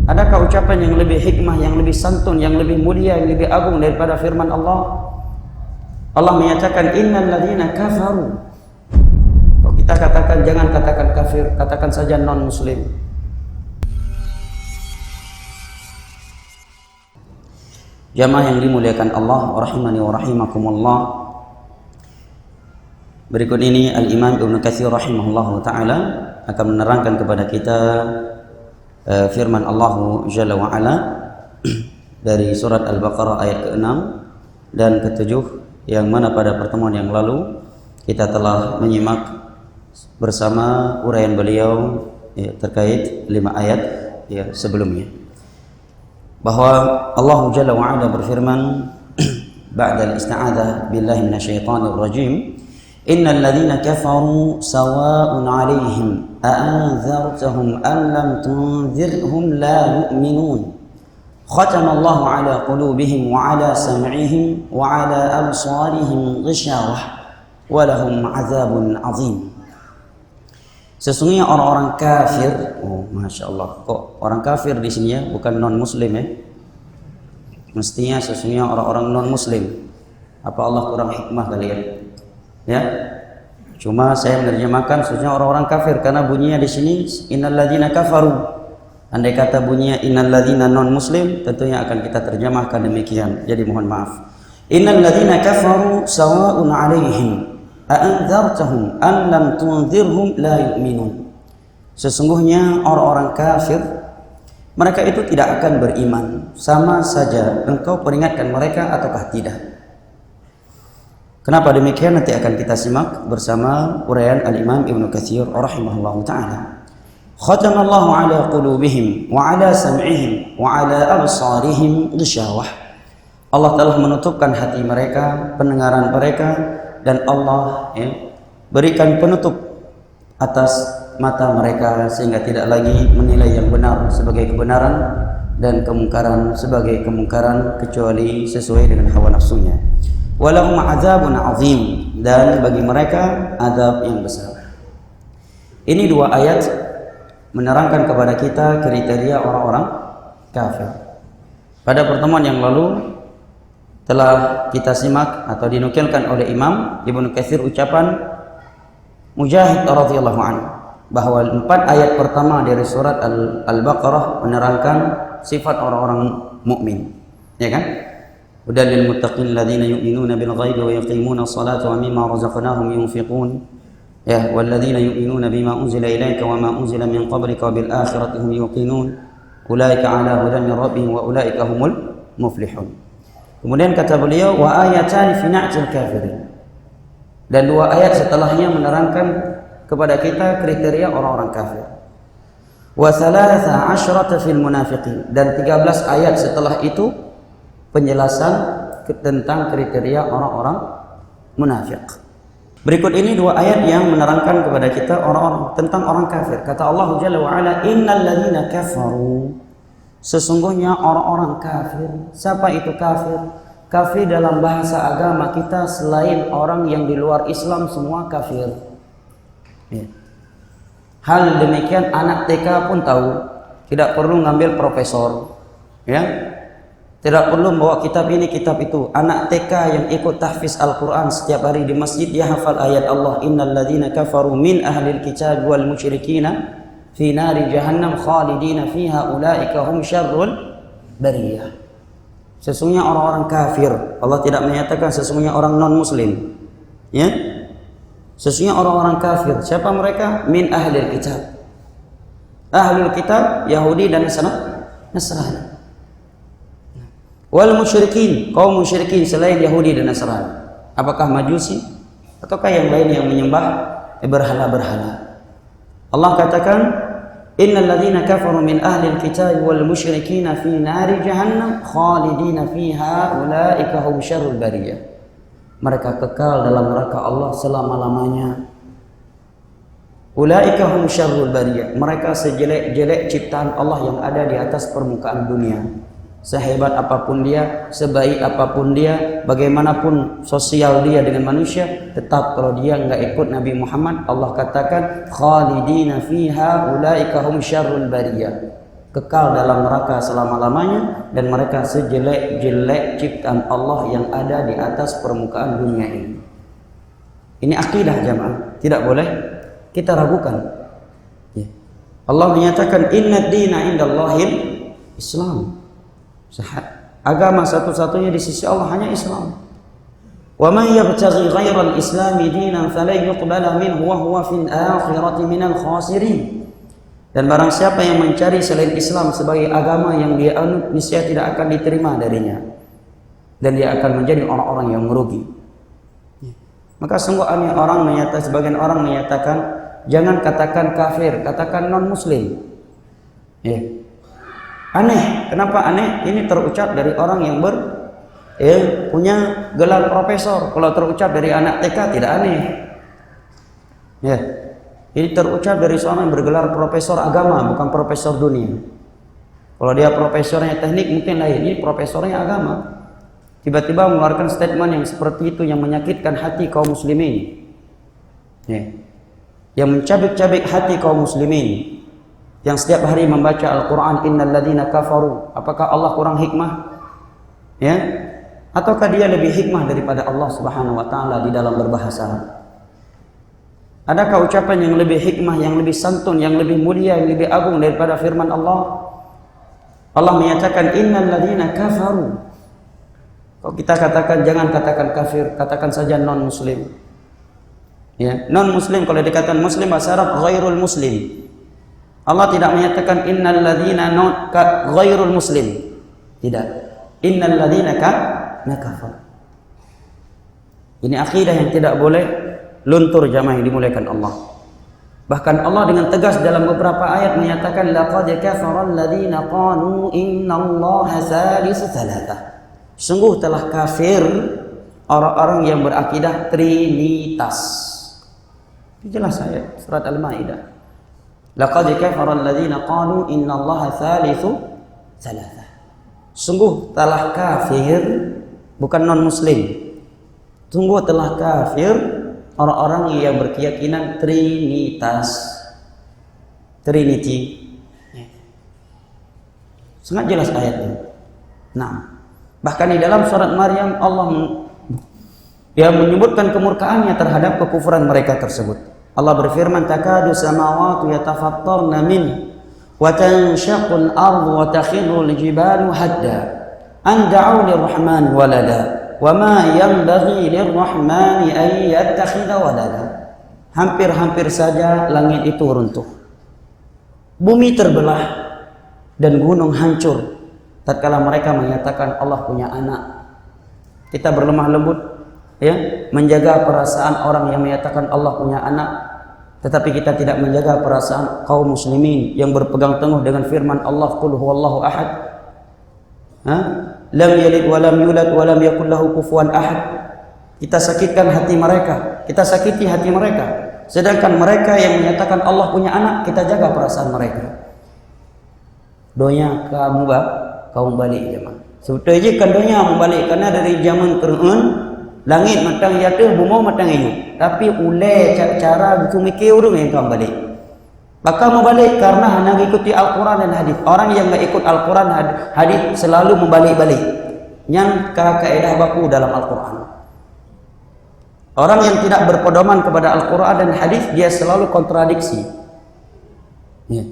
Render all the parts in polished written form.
Adakah ucapan yang lebih hikmah, yang lebih santun, yang lebih mulia, yang lebih agung daripada firman Allah? Allah menyatakan innal ladzina kafaru. Kalau kita katakan, jangan katakan kafir, katakan saja non muslim. Jamaah yang dimuliakan Allah, rahimani wa rahimakumullah. Berikut ini Al-Imam Ibnu Katsir rahimahullahu taala akan menerangkan kepada kita firman Allah Jalla wa Ala dari surat Al-Baqarah ayat ke-6 dan ke-7, yang mana pada pertemuan yang lalu kita telah menyimak bersama uraian beliau terkait 5 ayat sebelumnya, bahwa Allah Jalla wa Ala berfirman ba'da al-isti'adzah billahi minasyaitonir rajim, innal ladzina kafaru sawa'un 'alaihim a'anzartahum am lam tunzirhum la yu'minun khatama Allahu 'ala qulubihim wa 'ala sam'ihim wa 'ala absarihim ghishawah wa lahum 'adzabun 'adzim. Sesungguhnya orang-orang kafir, masya Allah, kok orang kafir di sini ya, bukan non muslim ya? Mestinya sesungguhnya orang-orang non muslim. Apa Allah kurang hikmah kali ya? Ya, cuma saya menerjemahkan sesungguhnya orang-orang kafir karena bunyinya di sini innal ladzina kafaru. Andai kata bunyinya innal ladzina non muslim, tentunya akan kita terjemahkan demikian. Jadi mohon maaf. Innal ladzina kafaru sawa'un 'alaihim a'anzartahum am lam tunzirhum la yu'minun. Sesungguhnya orang-orang kafir, mereka itu tidak akan beriman, sama saja engkau peringatkan mereka ataukah tidak. Kenapa demikian? Nanti akan kita simak bersama uraian Al-Imam Ibnu Katsir rahimahullahu taala. Khatamallahu 'ala qulubihim wa 'ala sam'ihim wa 'ala absarihim ghishawah. Allah telah menutupkan hati mereka, pendengaran mereka, dan Allah berikan penutup atas mata mereka sehingga tidak lagi menilai yang benar sebagai kebenaran dan kemungkaran sebagai kemungkaran kecuali sesuai dengan hawa nafsunya. Walahum 'adzabun 'adzim, dan bagi mereka azab yang besar. Ini 2 ayat menerangkan kepada kita kriteria orang-orang kafir. Pada pertemuan yang lalu telah kita simak atau dinukilkan oleh Imam Ibnu Katsir ucapan Mujahid radhiyallahu anhu bahwa 4 ayat pertama dari surat Al-Baqarah menerangkan sifat orang-orang mukmin, ya kan? Hudal lil muttaqin alladzina yu'minuna bil ghaibi wa yuqimuna as-salata wa mimma razaqnahum yunfiqun. Ya, walladzina yu'minuna bima unzila ilayka wa ma unzila min qablika wa bil akhirati hum yuqinun. Ulaika 'ala hudan min rabbihim wa ulaika humul muflihun. Kemudian kata beliau wa ayatan fi na'til kafirin. Dan 2 ayat setelahnya menerangkan kepada kita kriteria orang-orang kafir. Wa 13 fil munafiqin, dan 13 ayat setelah itu penjelasan tentang kriteria orang-orang munafik. Berikut ini 2 ayat yang menerangkan kepada kita orang-orang tentang orang kafir. Kata Allah Jalla wa Ala, innal ladzina kafaru, sesungguhnya orang-orang kafir. Siapa itu kafir? Kafir dalam bahasa agama kita selain orang yang di luar Islam semua kafir. Hal demikian anak TK pun tahu, tidak perlu ngambil profesor, ya, tidak perlu bawa kitab ini kitab itu. Anak TK yang ikut tahfiz Al-Quran setiap hari di masjid, dia hafal ayat Allah, innal ladzina kafaru min ahlil kitab wal musyrikina fi nari jahannam khalidina fiha ulaika hum syarrul bariyah. Sesungguhnya orang-orang kafir, Allah tidak menyatakan sesungguhnya orang non muslim, ya. Sesungguhnya orang-orang kafir, siapa mereka? Min ahlil kitab. Ahlul kitab Yahudi dan Nasrani. Wal musyrikin, kaum musyrikin selain Yahudi dan Nasrani. Apakah Majusi ataukah yang lain yang menyembah berhala-berhala? Allah katakan innal ladzina kafaru min ahlil kitab wal musyrikina fi nari jahannam khalidina fiha ulaika hum syarrul bariyah. Mereka kekal dalam neraka Allah selama-lamanya. Ulaika hum syarrul bariyah. Mereka sejelek-jelek ciptaan Allah yang ada di atas permukaan dunia. Sehebat apapun dia, sebaik apapun dia, bagaimanapun sosial dia dengan manusia, tetap kalau dia enggak ikut Nabi Muhammad, Allah katakan khalidina fiha ulaika hum syarrul bariyah. kekal dalam neraka selama-lamanya, dan mereka sejelek-jelek ciptaan Allah yang ada di atas permukaan dunia ini. Ini akidah jamaah, tidak boleh kita ragukan. Ya. Allah menyatakan inna dina indallahil Islam. Agama satu-satunya di sisi Allah hanya Islam. Wa man yabtaghi ghairal islami dinan falan yuqbala minhu wa huwa fil akhirati minal khasirin. Dan barang siapa yang mencari selain Islam sebagai agama yang dia anut, niscaya tidak akan diterima darinya, dan dia akan menjadi orang-orang yang merugi. Maka sungguh aneh sebagian orang menyatakan jangan katakan kafir, katakan non muslim. Ya. Aneh, kenapa aneh? Ini terucap dari orang yang punya gelar profesor. Kalau terucap dari anak TK tidak aneh. Ya. Ini terucap dari seorang yang bergelar profesor agama, bukan profesor dunia. Kalau dia profesornya teknik mungkin lain, ini profesornya agama. Tiba-tiba mengeluarkan statement yang seperti itu yang menyakitkan hati kaum muslimin. Ya. Yang mencabik-cabik hati kaum muslimin. Yang setiap hari membaca Al-Quran, innal ladzina kafaru. Apakah Allah kurang hikmah? Ya? Ataukah dia lebih hikmah daripada Allah Subhanahu wa taala di dalam berbahasa? Adakah ucapan yang lebih hikmah, yang lebih santun, yang lebih mulia, yang lebih agung daripada firman Allah? Allah menyatakan innal ladzina kafaru. Kalau kita katakan jangan katakan kafir, katakan saja non muslim. Ya, non muslim kalau dikatakan muslim bahasa Arab ghairul muslim. Allah tidak menyatakan innal ladzina ghairul muslim. Tidak. Innal ladzina kafar. Ini akidah yang tidak boleh luntur jamaah yang dimuliakan Allah. Bahkan Allah dengan tegas dalam beberapa ayat menyatakan laqad kafara alladzina qalu innallaha salisu tsalatsa. Sungguh telah kafir orang-orang yang berakidah trinitas. Jelas ayat surat Al-Maidah. Laqad kafara alladzina qalu innallaha salisu tsalatsa. Sungguh telah kafir, bukan non muslim. Sungguh telah kafir orang-orang yang berkeyakinan trinitas, Trinity. Sangat jelas ayatnya. Nah, bahkan di dalam surat Maryam Allah menyebutkan kemurkaannya terhadap kekufuran mereka tersebut. Allah berfirman, takadu samawati yatafattarna min wa tanshaqqul ardu wa takhirrul jibalu hadda an da'u lirrahmani walada. Wa ma yanbaghi lirrahmani an yattakhidha walada. Hampir-hampir saja langit itu runtuh, bumi terbelah, dan gunung hancur tatkala mereka menyatakan Allah punya anak. Kita berlemah lembut ya menjaga perasaan orang yang menyatakan Allah punya anak, tetapi kita tidak menjaga perasaan kaum muslimin yang berpegang teguh dengan firman Allah, qul huwallahu ahad. Lam yalid wa lam yulad wa lam yakul lahu kufuwan ahad. Kita sakitkan hati mereka, kita sakiti hati mereka. Sedangkan mereka yang menyatakan Allah punya anak, kita jaga perasaan mereka. Donya kamu balik jemaah. Sebetulnya kan donya mau balik karena dari zaman Quran langit matang jatuh, bumi matang hidup. Tapi ulai cara gitu mikir urung yang kamu balik. Maka mau balik karena hanya ikuti Al-Quran dan hadis. Orang yang tidak ikut Al-Quran hadis selalu membalik-balik. Yang kaedah baku dalam Al-Quran. Orang yang tidak berpedoman kepada Al-Quran dan hadis, dia selalu kontradiksi. Ya.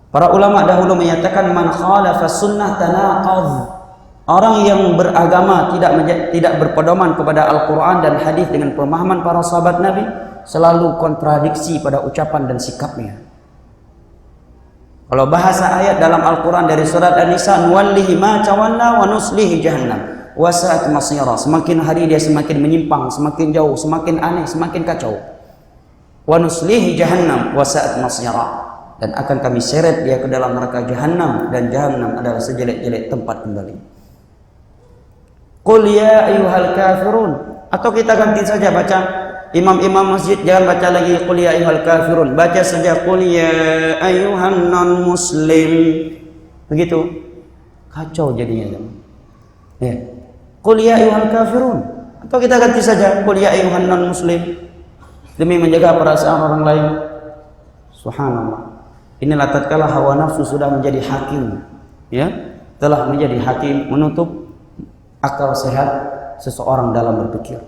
Para ulama dahulu menyatakan man khalafa sunnah tanaqadh. Orang yang beragama tidak berpedoman kepada Al-Quran dan hadis dengan pemahaman para sahabat Nabi, selalu kontradiksi pada ucapan dan sikapnya. Kalau bahasa ayat dalam Al-Quran dari surat An-Nisa, nuwallihi ma tawalla wa nuslihi jahannam wa sa'at masira. Semakin hari dia semakin menyimpang, semakin jauh, semakin aneh, semakin kacau. Wa nuslihi jahannam wa sa'at masira. Dan akan kami seret dia ke dalam neraka jahannam, dan jahannam adalah sejelek-jelek tempat kembali. Qul ya ayyuhal kafirun. Atau kita ganti saja baca, imam-imam masjid jangan baca lagi qul ya ayyuhal kafirun, baca saja qul ya ayyuhan non muslim. Begitu kacau jadinya. Ya. Qul ya ayyuhal kafirun. Atau kita ganti saja qul ya ayyuhan non muslim, demi menjaga perasaan orang lain. Subhanallah. Inilah tatkala hawa nafsu sudah menjadi hakim, ya, telah menjadi hakim menutup akal sehat seseorang dalam berpikir.